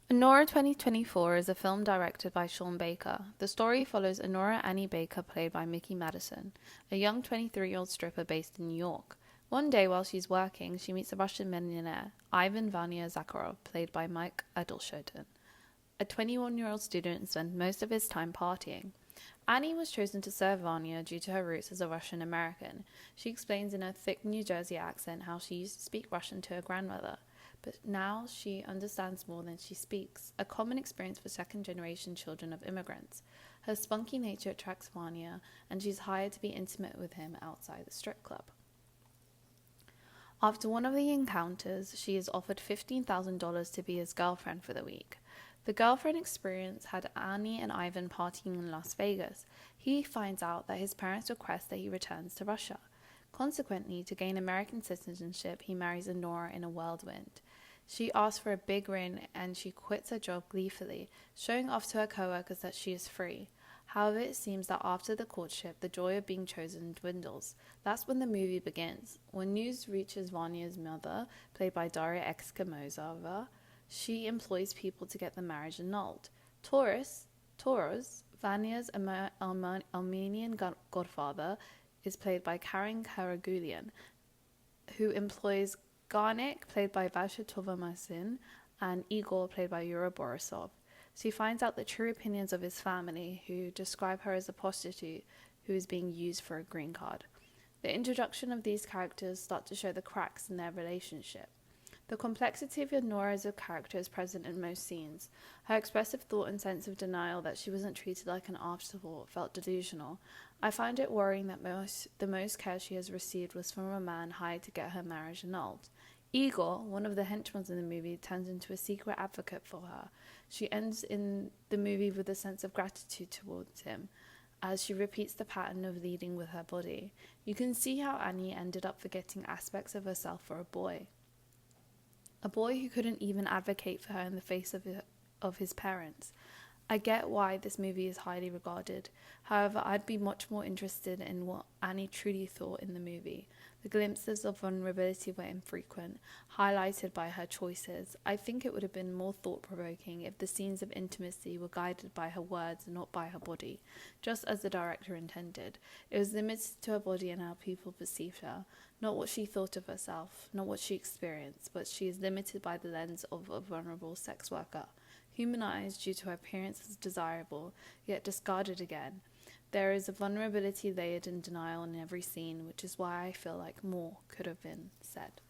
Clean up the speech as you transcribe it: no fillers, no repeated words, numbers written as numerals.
Anora 2024 is a film directed by Sean Baker. The story follows Anora Annie Baker, played by Mickey Madison, a young 23-year-old stripper based in New York. One day while she's working, she meets a Russian millionaire, Ivan Vanya Zakharov, played by Mike Adelshoten, a 21-year-old student and spent most of his time partying. Annie was chosen to serve Vanya due to her roots as a Russian American. She explains in a thick New Jersey accent how she used to speak Russian to her grandmother, but now she understands more than she speaks, a common experience for second-generation children of immigrants. Her spunky nature attracts Vanya, and she's hired to be intimate with him outside the strip club. After one of the encounters, she is offered $15,000 to be his girlfriend for the week. The girlfriend experience had Annie and Ivan partying in Las Vegas. He finds out that his parents request that he returns to Russia. Consequently, to gain American citizenship, he marries Anora in a whirlwind. She asks for a big ring and she quits her job gleefully, showing off to her co-workers that she is free. However, it seems that after the courtship, the joy of being chosen dwindles. That's when the movie begins. When news reaches Vanya's mother, played by Daria Ekskimozova, she employs people to get the marriage annulled. Toros, Vanya's Armenian godfather, is played by Karen Karagulian, who employs Garnik, played by Vasha Tovamasin, and Igor, played by Yura Borisov. She finds out the true opinions of his family, who describe her as a prostitute who is being used for a green card. The introduction of these characters start to show the cracks in their relationship. The complexity of Nora as a character is present in most scenes. Her expressive thought and sense of denial that she wasn't treated like an afterthought felt delusional. I find it worrying that the most care she has received was from a man hired to get her marriage annulled. Igor, one of the henchmen in the movie, turns into a secret advocate for her. She ends in the movie with a sense of gratitude towards him, as she repeats the pattern of leading with her body. You can see how Annie ended up forgetting aspects of herself for a boy who couldn't even advocate for her in the face of his parents. I get why this movie is highly regarded. However, I'd be much more interested in what Annie truly thought in the movie. The glimpses of vulnerability were infrequent, highlighted by her choices. I think it would have been more thought-provoking if the scenes of intimacy were guided by her words and not by her body, just as the director intended. It was limited to her body and how people perceived her, not what she thought of herself, not what she experienced, but she is limited by the lens of a vulnerable sex worker, humanized due to her appearance as desirable, yet discarded again. There is a vulnerability layered in denial in every scene, which is why I feel like more could have been said.